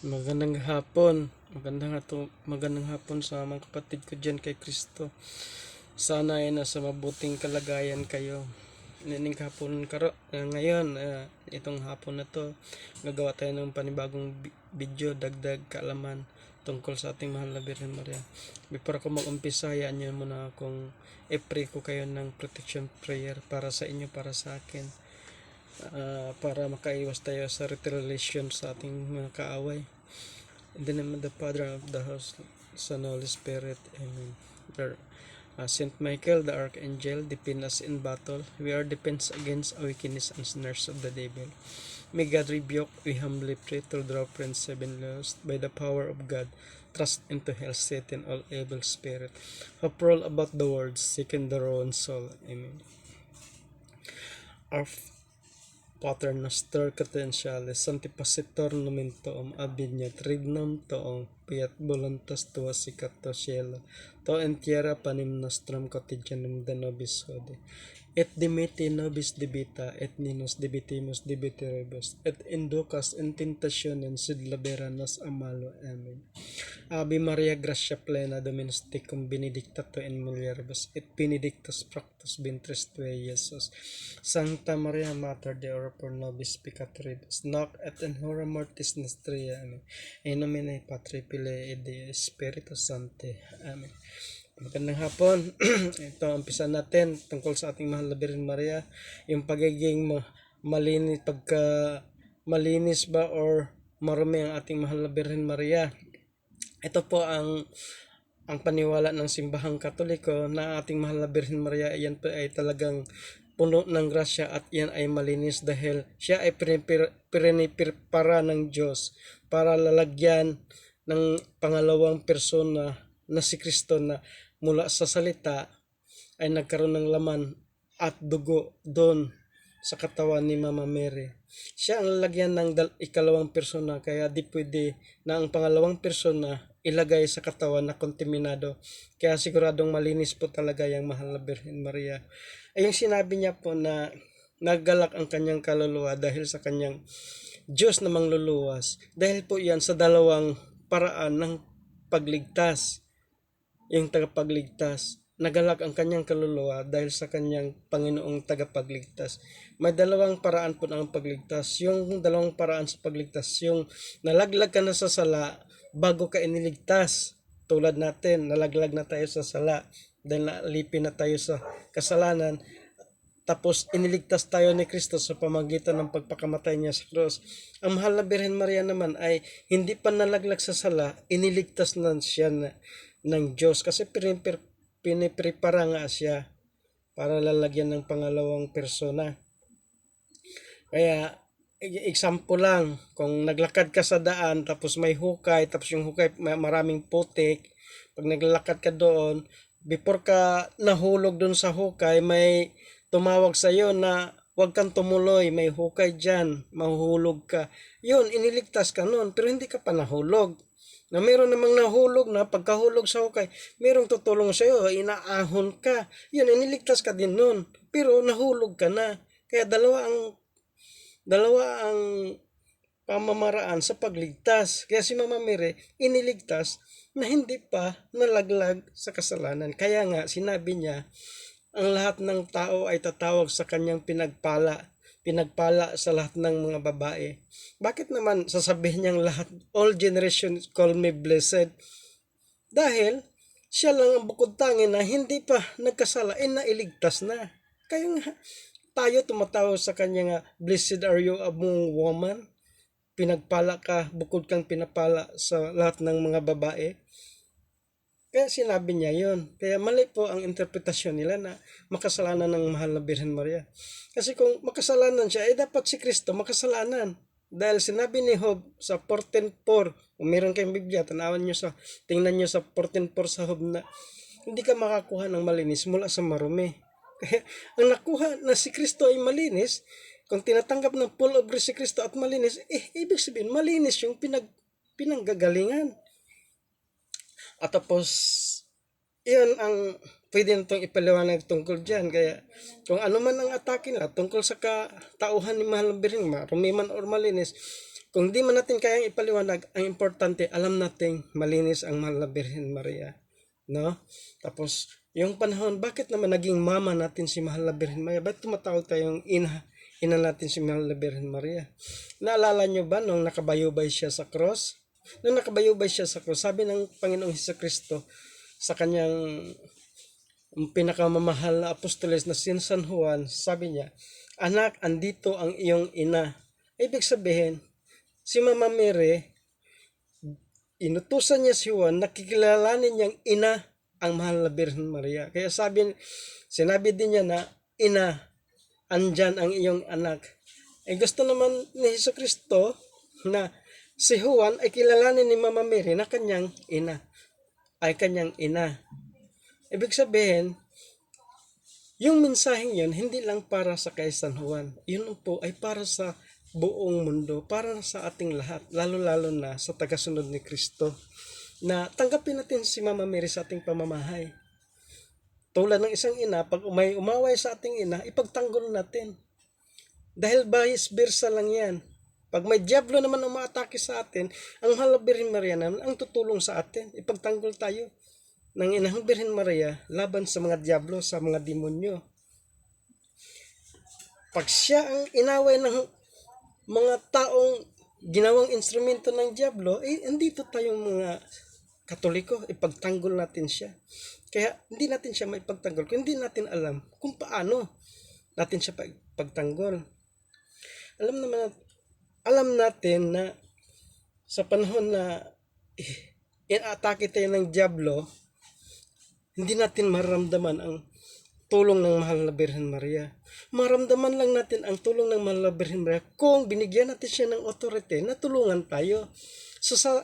Magandang hapon. Magandang hapon sa mga kapatid ko diyan kay Kristo. Sana ay nasa mabuting kalagayan kayo. Nining hapon ngayon, itong hapon na to, gagawa tayo ng panibagong video, dagdag kaalaman tungkol sa ating mahal na Birhen Maria. Before ako mag-umpisa, hayaan niyo muna akong i-pray ko kayo ng protection prayer para sa inyo, para sa akin. Para makaiwas tayo sa retaliation sa ating mga kaaway. In the name of the Father, and of the Son, and Holy Spirit. Amen. Saint Michael, the Archangel, defend us in battle. We are defense against wickedness and snares of the devil. May God rebuke, we humbly pray, through the Prince Seven Lost, by the power of God, thrust into hell Satan, all evil spirit, who prowl about the world, seeking their own soul. Amen. Our Pater noster catentiales, sanctipacitor nomen toom, abignet regnum toom, fiat voluntas tua sicut to cielo, to in tierra panem nostrum quotidianum de nobis hodie. Et dimiti nobis debita, et ninos debitimus debiteribus, et inducas in tentationem, sed libera nos a malo. Amen. Ave Maria, gratia plena, Dominus tecum, benedicta tu in mulieribus, et benedictus fructus ventris tuae, Iesus. Sancta Maria, Mater Dei, ora pro nobis peccatoribus, nunc et in hora mortis nostria. Amen. In nomine Patri, Filii, et Dei Spiritus Sancti. Amen. Magandang hapon. Ito, umpisa natin tungkol sa ating mahal na Birhen Maria, yung pagiging malinis ba or marumi ang ating mahal na Birhen Maria. Ito po ang paniwala ng simbahang Katoliko na ating mahal na Birhen Maria, yan po ay talagang puno ng grasya at yan ay malinis dahil siya ay pinipirpara ng Diyos para lalagyan ng pangalawang persona na si Kristo na mula sa salita ay nagkaroon ng laman at dugo doon sa katawan ni Mama Mary. Siya ang lalagyan ng ikalawang persona, kaya di pwede na ang pangalawang persona ilagay sa katawan na kontaminado. Kaya siguradong malinis po talaga yung mahal na Birhen Maria. Ay yung sinabi niya po na naggalak ang kanyang kaluluwa dahil sa kanyang Diyos na mangluluwas. Dahil po yan sa dalawang paraan ng pagligtas. Yung tagapagligtas, nagalak ang kanyang kaluluwa dahil sa kanyang Panginoong tagapagligtas. May dalawang paraan po ng pagligtas. Yung dalawang paraan sa pagligtas, yung nalaglag ka na sa sala bago ka iniligtas. Tulad natin, nalaglag na tayo sa sala dahil nalipin na tayo sa kasalanan. Tapos iniligtas tayo ni Kristo sa pamagitan ng pagpakamatay niya sa krus. Ang mahal na Birhen Maria naman ay hindi pa nalaglag sa sala, iniligtas na siya ng Diyos kasi piniprepara nga siya para lalagyan ng pangalawang persona. Kaya example lang, kung naglakad ka sa daan tapos may hukay, tapos yung hukay maraming putik, pag naglalakad ka doon, before ka nahulog doon sa hukay, may tumawag sa iyo na huwag kang tumuloy, may hukay dyan, mahuhulog ka. Yun, iniligtas ka noon, pero hindi ka pa nahulog. Na meron namang nahulog na pagkahulog sa hukay, merong tutulong sa iyo, inaahon ka. Yun, iniligtas ka din noon, pero nahulog ka na. Kaya dalawa ang pamamaraan sa pagligtas. Kaya si Mama Mary iniligtas na hindi pa nalaglag sa kasalanan. Kaya nga sinabi niya, ang lahat ng tao ay tatawag sa kanyang pinagpala sa lahat ng mga babae. Bakit naman sasabihin niyang lahat, all generations call me blessed? Dahil siya lang ang bukod tangi na hindi pa nagkasala, nailigtas na. Kaya nga tayo tumatawag sa kanya nga, blessed are you among women. Pinagpala ka, bukod kang pinapala sa lahat ng mga babae. Kaya sinabi niya yon. Kaya mali po ang interpretasyon nila na makasalanan ng mahal na Birhen Maria. Kasi kung makasalanan siya, dapat si Kristo makasalanan. Dahil sinabi ni Job sa 14:4, kung meron kayong Biblia, tingnan nyo sa 14:4 sa Job na hindi ka makakuha ng malinis mula sa marumi. Kaya ang nakuha na si Kristo ay malinis, kung tinatanggap ng full of grace si Kristo at malinis, ibig sabihin malinis yung pinanggagalingan. At tapos, iyon ang pwede natong ipaliwanag tungkol dyan. Kaya, kung ano man ang atake nila tungkol sa katauhan ni Mahal na Birhen, marumi man or malinis, Kung di man natin kayang ipaliwanag, ang importante, alam nating malinis ang mahal na Birhen Maria. No? Tapos, yung panahon, bakit naman naging mama natin si mahal na Birhen Maria? Bakit tumatawag tayong ina natin si mahal na Birhen Maria? Naalala nyo ba nung nakabayubay siya sa cross? Nung nakabayubay siya sa cross, sabi ng Panginoong Hesukristo sa kanyang pinakamamahal na apostoles na si San Juan, sabi niya, "Anak, andito ang iyong ina." Ibig sabihin, si Mama Mary, inutusan niya si Juan, nakikilalanin niyang ina ang mahal na Birhen Maria. Kaya sinabi din niya na, "Ina, andyan ang iyong anak." Gusto naman ni Hesukristo na si Juan ay kilalanin ni Mama Mary na kanyang ina. Ibig sabihin, yung mensaheng yun, hindi lang para sa kay San Juan. Yun po ay para sa buong mundo, para sa ating lahat, lalo-lalo na sa tagasunod ni Kristo, na tanggapin natin si Mama Mary sa ating pamamahay. Tulad ng isang ina, pag may umaway sa ating ina, ipagtanggol natin. Dahil vice versa lang yan. Pag may diablo naman umaatake sa atin, ang mahal na Birhen Maria naman ang tutulong sa atin. Ipagtanggol tayo ng inang Birhen Maria laban sa mga diablo, sa mga demonyo. Pag siya ang inaway ng mga taong ginawang instrumento ng diablo, andito tayong mga Katoliko, ipagtanggol natin siya. Kaya hindi natin siya maipagtanggol kung hindi natin alam kung paano natin siya pagtanggol. Alam natin na sa panahon na inatake tayo ng diablo, hindi natin maramdaman ang tulong ng mahal na Birhen Maria. Maramdaman lang natin ang tulong ng mahal na Birhen Maria kung binigyan natin siya ng authority na tulungan tayo. So sa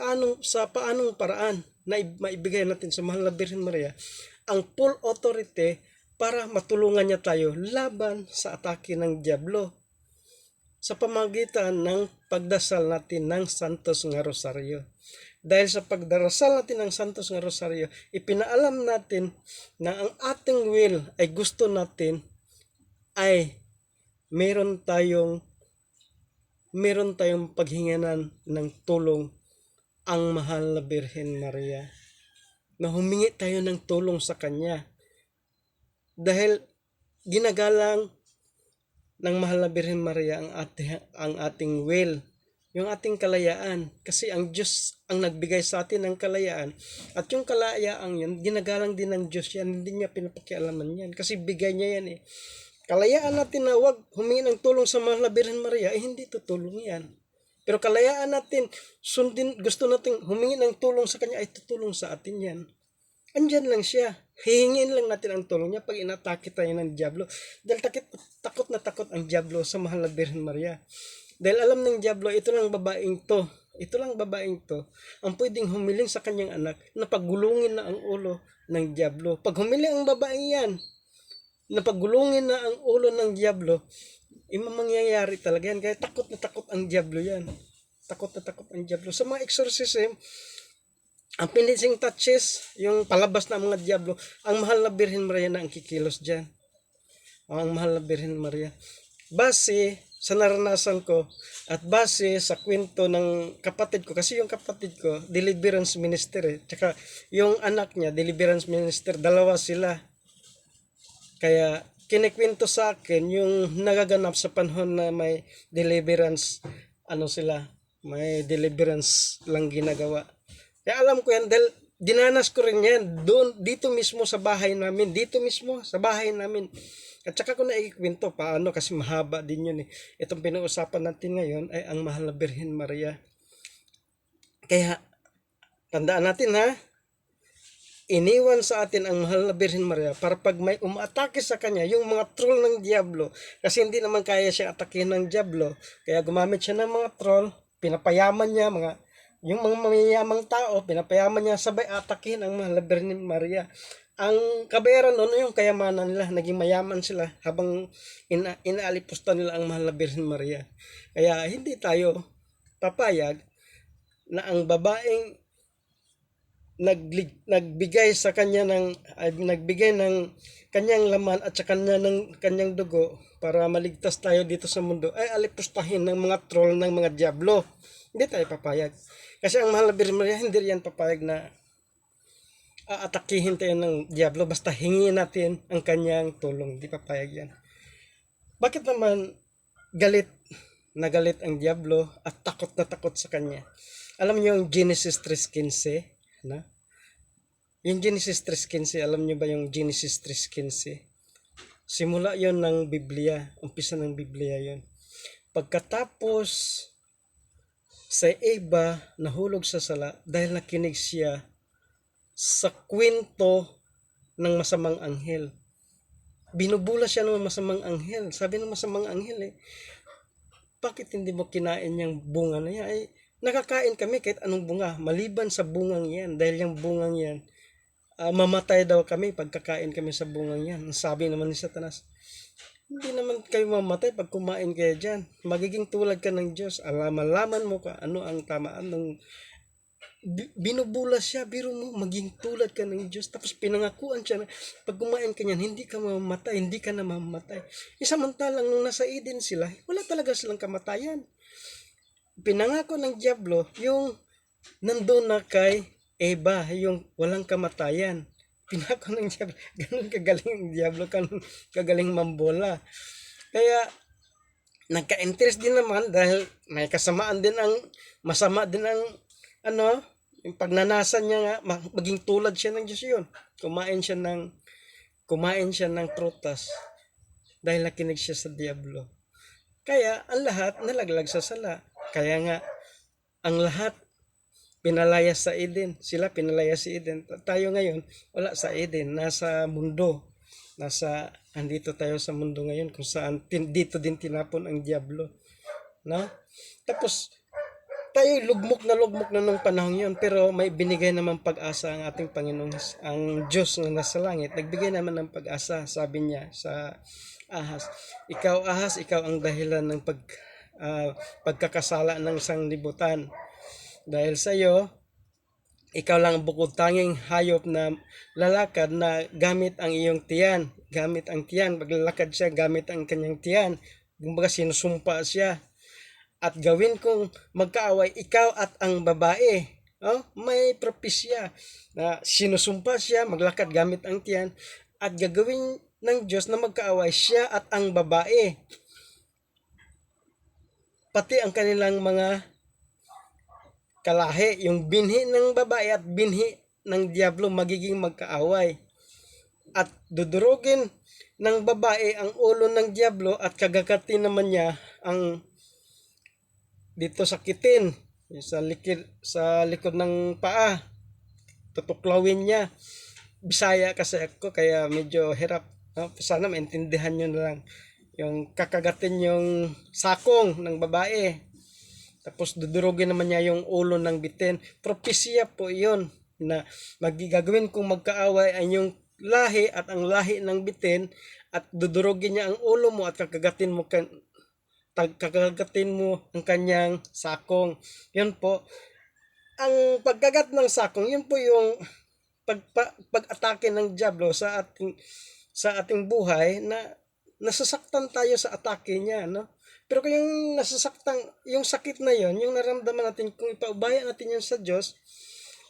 paanong paraan na maibigay natin sa mahal na Birhen Maria ang full authority para matulungan niya tayo laban sa atake ng diablo, sa pamagitan ng pagdasal natin ng Santos nga Rosaryo. Dahil sa pagdarasal natin ng Santos nga Rosaryo, ipinaalam natin na ang ating will ay gusto natin ay meron tayong paghinganan ng tulong ang mahal na Birhen Maria. Na humingi tayo ng tulong sa Kanya. Dahil ginagalang ng mahal na Birhen Maria ang ating will, yung ating kalayaan, kasi ang Diyos ang nagbigay sa atin ng kalayaan, at yung kalayaan yun, ginagalang din ng Diyos yan, hindi niya pinapakialaman yan, kasi bigay niya yan. Kalayaan natin na wag humingi ng tulong sa mahal na Birhen Maria, hindi tutulong yan. Pero kalayaan natin, gusto natin humingi ng tulong sa Kanya, ay tutulong sa atin yan. Andyan lang siya. Hihingin lang natin ang tulong niya pag inatake tayo ng diablo. Dahil takot na takot ang diablo sa mahal na Birhen Maria. Dahil alam ng diablo, ito lang babaeng to ang pwedeng humiling sa kanyang anak na paggulungin na ang ulo ng diablo. Pag humiling ang babaeng yan, na paggulungin na ang ulo ng diablo, mangyayari talaga yan. Kaya takot na takot ang diablo yan. Takot na takot ang diablo. Sa mga exorcism, ang finishing touches, yung palabas ng mga diablo, ang mahal na Birhen Maria na ang kikilos dyan. Ang mahal na Birhen Maria. Base sa naranasan ko at base sa kwento ng kapatid ko, kasi yung kapatid ko, deliverance minister tsaka yung anak niya, deliverance minister, dalawa sila. Kaya kinikwento sa akin yung nagaganap sa panahon na may deliverance, may deliverance lang ginagawa. Kaya alam ko yan dahil dinanas ko rin yan dito mismo sa bahay namin. At saka ko naikikwento paano, kasi mahaba din yun. Itong pinag-usapan natin ngayon ay ang mahal na Birhen Maria. Kaya tandaan natin iniwan sa atin ang mahal na Birhen Maria para pag may umaatake sa kanya, yung mga troll ng diablo, kasi hindi naman kaya siya atakin ng diablo, kaya gumamit siya ng mga troll, pinapayaman niya yung mga mayayamang tao, pinapayaman niya sabay atakin ang mahal na Birhen Maria. Ang kabayaran noon, yung kayamanan nila, naging mayaman sila habang inaalipusta nila ang mahal na Birhen Maria. Kaya hindi tayo papayag na ang babaeng nagbigay sa kanya nagbigay ng kanyang laman at sa kanyang dugo para maligtas tayo dito sa mundo, ay alipustahin ng mga troll, ng mga diablo. Hindi tayo papayag. Kasi ang mahal na Birhen Maria, hindi yan papayag na aatakihin tayo ng diablo basta hingin natin ang kanyang tulong. Hindi papayag yan. Bakit naman galit ang diablo at takot na takot sa kanya? Alam niyo yung Genesis 3:15, na? Yung Genesis 3:15, alam niyo ba yung Genesis 3:15? Simula yon ng Biblia, umpisa ng Biblia yon. Pagkatapos sa Eva nahulog sa sala dahil nakinig siya sa kwento ng masamang anghel. Binubula siya ng masamang anghel. Sabi ng masamang anghel, bakit hindi mo kinain yung bunga na yan? Ay, nakakain kami kahit anong bunga, maliban sa bungang yan. Dahil yung bungang yan, mamatay daw kami pagkakain kami sa bungang yan. Sabi naman ni Satanas, hindi naman kayo mamatay pag kumain kayo dyan. Magiging tulad ka ng Diyos. Malaman mo ka ano ang tamaan ng binubula siya, biro mo, maging tulad ka ng Diyos. Tapos pinangakuan siya na pag kumain ka niyan, hindi ka mamamatay, hindi ka na mamamatay. Samantalang nung nasa Eden sila, wala talaga silang kamatayan. Pinangako ng diablo, yung nandun na kay Eva, yung walang kamatayan. Pinako ng diablo, ganun kagaling ang diablo, ganun kagaling mambola. Kaya, nagka-interest din naman dahil may kasamaan din ang, masama din ang yung pagnanasa niya nga, maging tulad siya ng Diyos yun. Kumain siya ng prutas dahil nakinig siya sa diablo. Kaya, ang lahat nalaglag sa sala. Kaya nga, ang lahat pinalaya sa Eden. Sila pinalaya sa Eden. Tayo ngayon, wala sa Eden. Nasa mundo. Andito tayo sa mundo ngayon kung saan dito din tinapon ang diablo. No? Tapos, tayo lugmok na nung panahon yun, pero may binigay naman pag-asa ang ating Panginoon, ang Diyos na nasa langit. Nagbigay naman ng pag-asa, sabi niya sa Ahas. Ikaw, Ahas, ikaw ang dahilan ng pagkakasala ng sanglibutan. Dahil sa iyo, ikaw lang bukod tanging hayop na lalakad na gamit ang iyong tiyan. Gamit ang tiyan, maglalakad siya gamit ang kanyang tiyan. Kumbaga sinusumpa siya. At gawin kong magkaaway ikaw at ang babae. May propesya na sinusumpa siya, maglakad gamit ang tiyan, at gagawin ng Diyos na magkaaway siya at ang babae. Pati ang kanilang mga kalahi, yung binhi ng babae at binhi ng diablo magiging magkaaway. At dudurugin ng babae ang ulo ng diablo at kagakatin naman niya ang dito sakitin sa likod ng paa, tutuklawin niya. Bisaya kasi ako kaya medyo hirap, sana maintindihan nyo na lang. Yung kakagatin yung sakong ng babae, tapos dudurugin naman niya yung ulo ng bitin. Propesya po yun na magigagawin kung magkaaway ay yung lahi at ang lahi ng bitin, at dudurugin niya ang ulo mo at kakagatin mo ang kanyang sakong. Yun po. Ang pagkagat ng sakong, yun po yung pag-atake ng diablo sa ating buhay, na nasasaktan tayo sa atake niya, no? Pero kung yung yung sakit na yon, yung naramdaman natin, kung ipaubaya natin yan sa Diyos,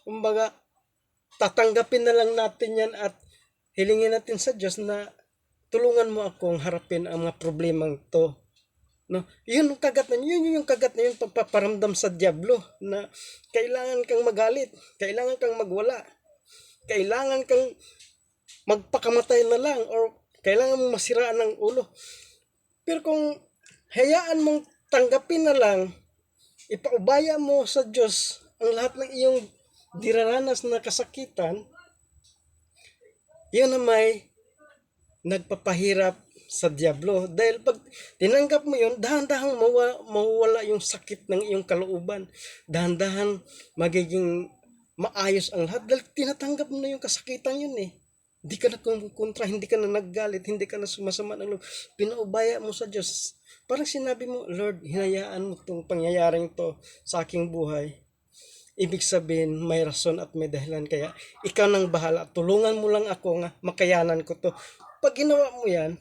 kumbaga, tatanggapin na lang natin yan at hilingin natin sa Diyos na tulungan mo akong harapin ang mga problemang to. No, yun yung kagat na yung pagpaparamdam sa diablo na kailangan kang magalit, kailangan kang magwala, kailangan kang magpakamatay na lang, or kailangan mong masiraan ng ulo. Pero kung hayaan mong tanggapin na lang, ipaubaya mo sa Diyos ang lahat ng iyong diraranas na kasakitan, yun na may nagpapahirap sa diablo. Dahil pag tinanggap mo yun, dahan-dahan mawawala yung sakit ng iyong kalooban. Dahan-dahan magiging maayos ang lahat dahil tinatanggap mo na yung kasakitan yun eh. Hindi ka na kontra, hindi ka na naggalit, hindi ka na sumasama ng loob. Pinaubaya mo sa Diyos. Parang sinabi mo, Lord, hinayaan mo itong pangyayaring to sa aking buhay. Ibig sabihin, may rason at may dahilan. Kaya, ikaw nang bahala. Tulungan mo lang ako nga, makayanan ko to. Pag ginawa mo yan,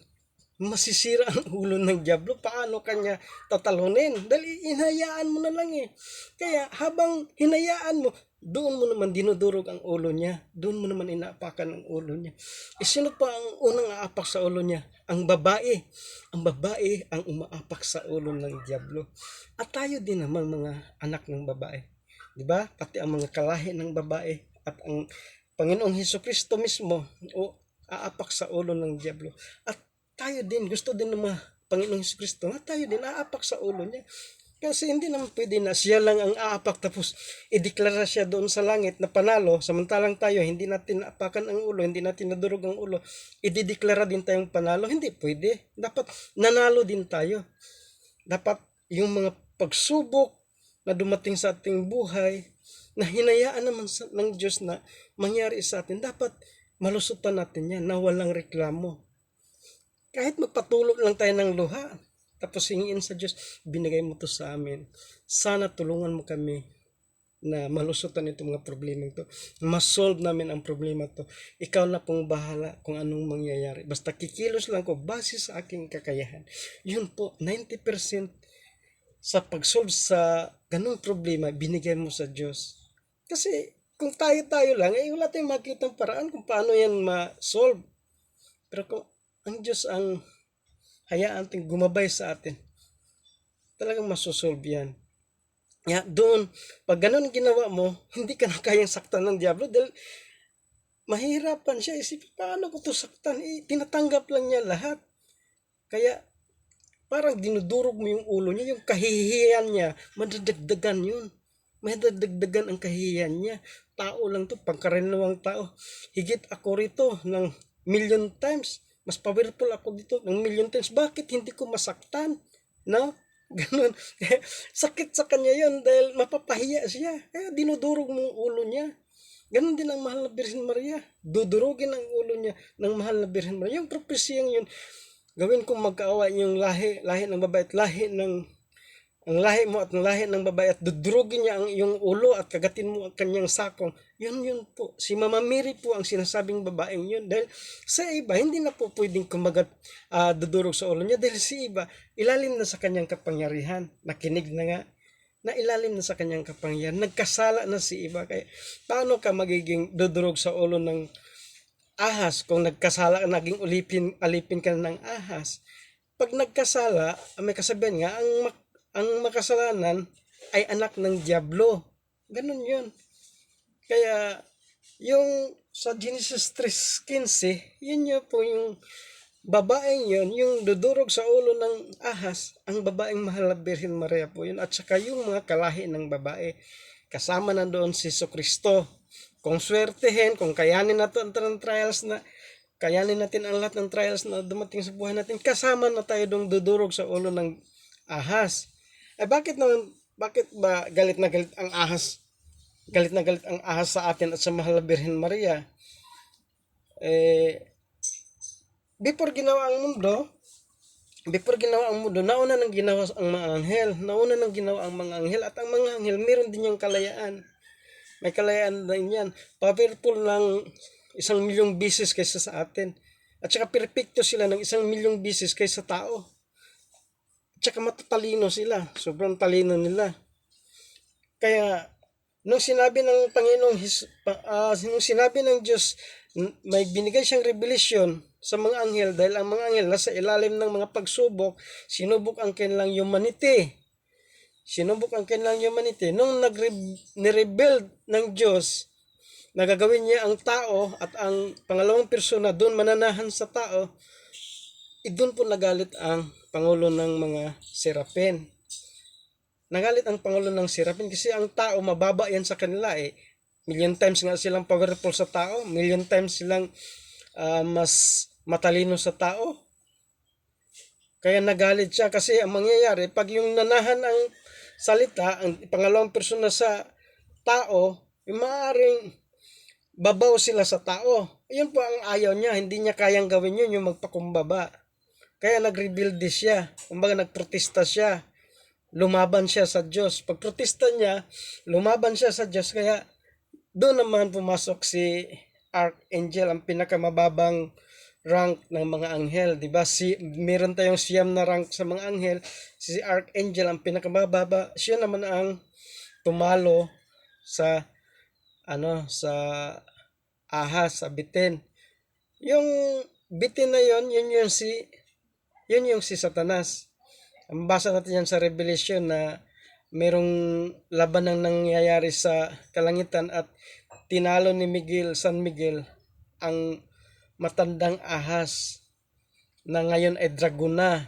masisira ang ulo ng diablo. Paano kanya tatalunin? Dahil hinayaan mo na lang eh. Kaya, habang hinayaan mo, doon mo naman dinudurog ang ulo niya. Doon mo naman inaapakan ang ulo niya. Sino pa ang unang aapak sa ulo niya? Ang babae. Ang babae ang umaapak sa ulo ng diablo. At tayo din naman mga anak ng babae. Diba? Pati ang mga kalahi ng babae at ang Panginoong Hesukristo mismo o aapak sa ulo ng diablo. At tayo din, gusto din ng mga Panginoong Hesukristo na tayo din aapak sa ulo niya. Kasi hindi naman pwede na siya lang ang aapak tapos ideklara siya doon sa langit na panalo, samantalang tayo hindi natin naapakan ang ulo, hindi natin nadurog ang ulo, idideklara din tayong panalo. Hindi pwede. Dapat nanalo din tayo. Dapat yung mga pagsubok na dumating sa ating buhay, na hinayaan naman ng Diyos na mangyari sa atin, dapat malusutan natin yan na walang reklamo. Kahit magpatulog lang tayo ng luha, tapos hingin sa Diyos, binigay mo to sa amin. Sana tulungan mo kami na malusutan itong mga problema ito. Masolve namin ang problema to. Ikaw na pong bahala kung anong mangyayari. Basta kikilos lang ko base sa aking kakayahan. Yun po, 90% sa pag-solve sa ganung problema, binigay mo sa Diyos. Kasi kung tayo-tayo lang, wala tayong makitang paraan kung paano yan ma-solve. Pero kung ang Diyos ang hayaan ating gumabay sa atin, talagang masosolve yan. Doon, pag ganun ginawa mo, hindi ka na kayang saktan ng diablo dahil mahirapan siya. Isipin, paano ko to saktan? Tinatanggap lang niya lahat. Kaya, parang dinudurog mo yung ulo niya, yung kahihiyan niya, madadagdagan yun. Madadagdagan ang kahihiyan niya. Tao lang to, pangkaraniwang tao. Higit ako rito ng million times. Mas powerful ako dito ng million times. Bakit hindi ko masaktan? No? Ganun. Sakit sa kanya yun dahil mapapahiya siya. Kaya dinudurog mo yung ulo niya. Ganun din ang mahal na Birhen Maria. Dudurugin ang ulo niya ng mahal na Birhen Maria. Yung propesiyang yun, gawin kong magkaawa yung lahi ng babae at ang lahi mo at ang lahi ng babae at dudurugin niya ang iyong ulo at kagatin mo ang kanyang sakong. Yun po. Si Mama Mary po ang sinasabing babaeng yun. Dahil sa iba, hindi na po pwedeng dudurog sa ulo niya. Dahil si iba, ilalim na sa kanyang kapangyarihan. Nakinig na nga. Na ilalim na sa kanyang kapangyarihan. Nagkasala na si iba. Kaya paano ka magiging dudurog sa ulo ng ahas kung nagkasala, naging alipin ka ng ahas? Pag nagkasala, may kasabihan nga, ang makasalanan ay anak ng diablo. Ganun yun. Kaya, yung sa Genesis 3:15, yun yun po yung babaeng yun, yung dudurog sa ulo ng ahas, ang babaeng mahal na Birhen Maria po yun. At saka yung mga kalahi ng babae. Kasama na doon si Jesucristo. Kung swertehin, kung kayanin natin ang trials na, kayanin natin ang lahat ng trials na dumating sa buhay natin, kasama na tayo doon dudurog sa ulo ng ahas. Bakit ba galit na galit ang ahas? Galit na galit ang ahas sa atin at sa mahal na Birhen Maria. Before ginawa ang mundo, nauna nang ginawa ang mga anghel. Nauna nang ginawa ang mga anghel at ang mga anghel meron din yung kalayaan. May kalayaan din yan. Powerful ng 1,000,000 beses kaysa sa atin. At saka perfecto sila ng 1,000,000 beses kaysa tao. At saka matatalino sila. Sobrang talino nila. Kaya, nung sinabi ng Panginoong, nung sinabi ng Diyos, may binigay siyang revelation sa mga anghel dahil ang mga anghel nasa ilalim ng mga pagsubok, sinubok ang kanilang humanity. Nung nirebuild ng Diyos, nagagawin niya ang tao at ang pangalawang persona doon mananahan sa tao, doon po nagalit ang Pangulo ng mga Serapin. Nagalit ang Pangulo ng Serapin kasi ang tao, mababa yan sa kanila Million times nga silang powerful sa tao, million times silang mas matalino sa tao. Kaya nagalit siya kasi ang mangyayari, pag yung nanahan ang salita, ang pangalawang persona sa tao, maaaring babaw sila sa tao. Yun po ang ayaw niya, hindi niya kayang gawin yun, yung magpakumbaba. Kaya nag-rebuild siya, kumbaga nagprotesta siya. lumaban siya sa Diyos. Pagprotesta niya, lumaban siya sa Diyos. Kaya doon naman pumasok si Archangel, ang pinakamababang rank ng mga anghel, 'di ba? Meron tayong siyam na rank sa mga anghel. Si Archangel ang pinakamababa. Siya naman ang tumalo sa sa ahas, sa bitin. Yung bitin na yun yung si Satanas. Ang basa natin yan sa Revelation na merong labanang nangyayari sa kalangitan at tinalo ni San Miguel ang matandang ahas na ngayon ay dragon na.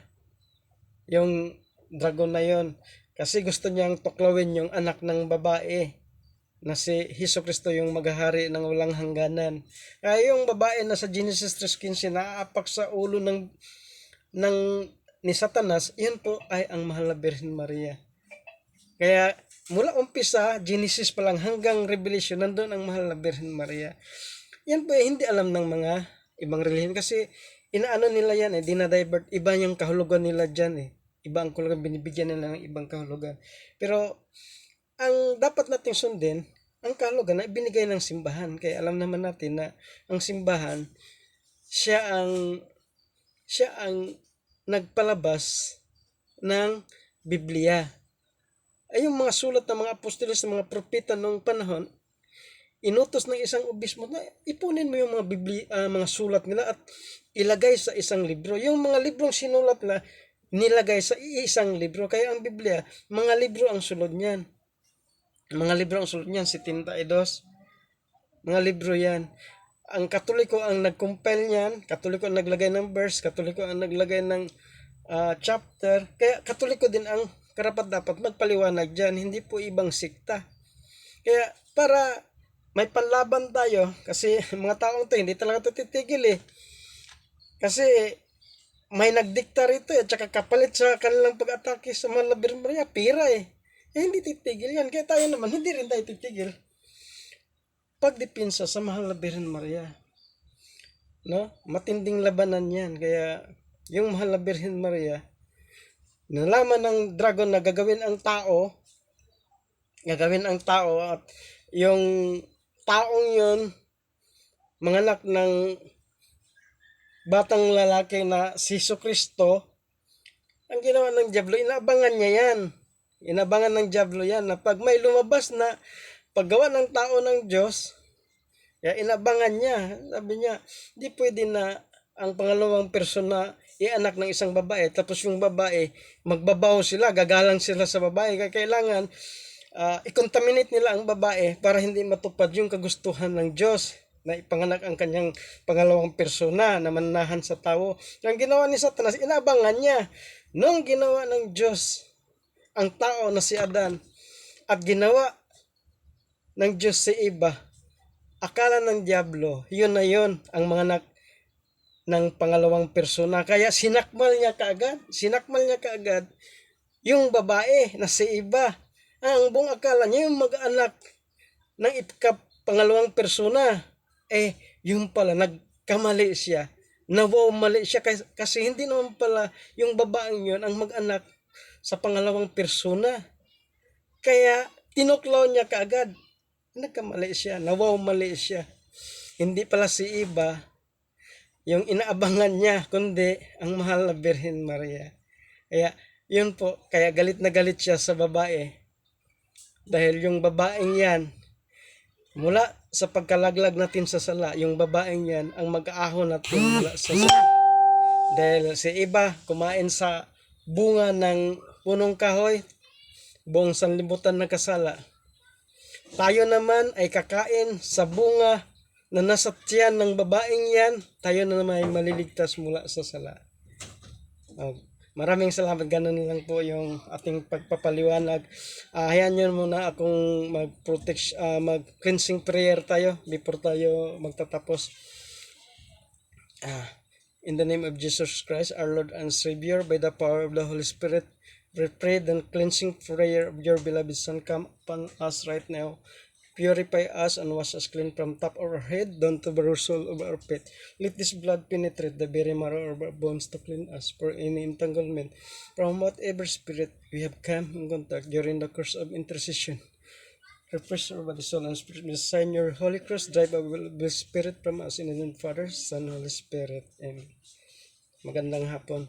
Yung dragon na yon kasi gusto niyang tuklawin yung anak ng babae na si Hesus Kristo, yung maghahari ng walang hangganan. Kaya yung babae na sa Genesis 3:15 naaapak sa ulo ng ni Satanas, yan po ay ang mahal na Birhen Maria. Kaya mula umpisa, Genesis pa lang hanggang Revelation, nandun ang mahal na Birhen Maria. Yan po ay hindi alam ng mga ibang relihiyon kasi inaano nila yan dinadivert, iba yung kahulugan nila dyan Iba ang kahulugan, binibigyan nila ng ibang kahulugan. Pero ang dapat nating sundin, ang kahulugan na ibinigay ng simbahan. Kaya alam naman natin na ang simbahan, siya ang nagpalabas ng Biblia. Ay yung mga sulat ng mga apostolos, ng mga propeta noong panahon, inutos ng isang obispo na ipunin mo yung mga sulat nila at ilagay sa isang libro. Yung mga librong sinulat na nilagay sa isang libro. Kaya ang Biblia, mga libro ang sulod niyan. Mga libro ang sulod niyan, 72. Mga libro yan. Ang Katoliko ang nag-compile niyan, Katoliko ang naglagay ng verse, Katoliko ang naglagay ng chapter. Kaya Katoliko din ang karapat-dapat magpaliwanag dyan, hindi po ibang sikta. Kaya para may panlaban tayo, kasi mga taong to hindi talaga ito titigil Kasi may nagdikta rito at saka kapalit sa kanilang pag-atake sa mga Birhen Maria, pira hindi titigil yan. Kaya tayo naman, hindi rin tayo titigil pagdepensa sa mahal na Birhen Maria. No? Matinding labanan yan. Kaya yung mahal na Birhen Maria, nalaman ng dragon na gagawin ang tao at yung taong yun, manganak ng batang lalaki na si Jesucristo, ang ginawa ng diablo, inabangan niya yan. Inabangan ng diablo yan na pag may lumabas na paggawa ng tao ng Diyos, kaya inabangan niya. Sabi niya, di pwede na ang pangalawang persona ianak ng isang babae, tapos yung babae, magbabaw sila, gagalang sila sa babae. Kaya kailangan i-contaminate nila ang babae para hindi matupad yung kagustuhan ng Diyos na ipanganak ang kanyang pangalawang persona na manahan sa tao. Ang ginawa ni Satanas, inabangan niya. Nung ginawa ng Diyos ang tao na si Adan at ginawa ng Diyos si Eva, akala ng diablo, yun na yun ang manganak ng pangalawang persona. Kaya sinakmal niya kaagad yung babae na si Eva. Ang buong akala niya yung mag-anak ng pangalawang persona. Yung pala, nagkamali siya. Mali siya kasi hindi naman pala yung babaeng yun ang mag-anak sa pangalawang persona. Kaya tinuklaw niya kaagad. Nagkamali siya, mali siya. Hindi pala si Eva yung inaabangan niya, kundi ang mahal na Birhen Maria. Kaya yun po, kaya galit na galit siya sa babae. Dahil yung babaeng yan, mula sa pagkalaglag natin sa sala, yung babaeng yan ang mag-aahon natin mula sa sala. Dahil si Eva kumain sa bunga ng punong kahoy, buong sanlibutan na kasala. Tayo naman ay kakain sa bunga na nasa tiyan ng babaeng yan, tayo na naman ay maliligtas mula sa sala. Maraming salamat. Ganun lang po yung ating pagpapaliwanag. Hayaan nyo muna akong mag-cleansing prayer tayo before tayo magtatapos. In the name of Jesus Christ, our Lord and Savior, by the power of the Holy Spirit, we pray the cleansing prayer of your beloved Son come upon us right now. purify us and wash us clean from top of our head down to the sole of our feet. Let this blood penetrate the very marrow of our bones to clean us for any entanglement from whatever spirit we have come in contact during the course of intercession. Refresh our body, soul, and spirit. Sign your Holy Cross, drive away the spirit from us in the name of Father, Son, Holy Spirit. Amen. Magandang hapon.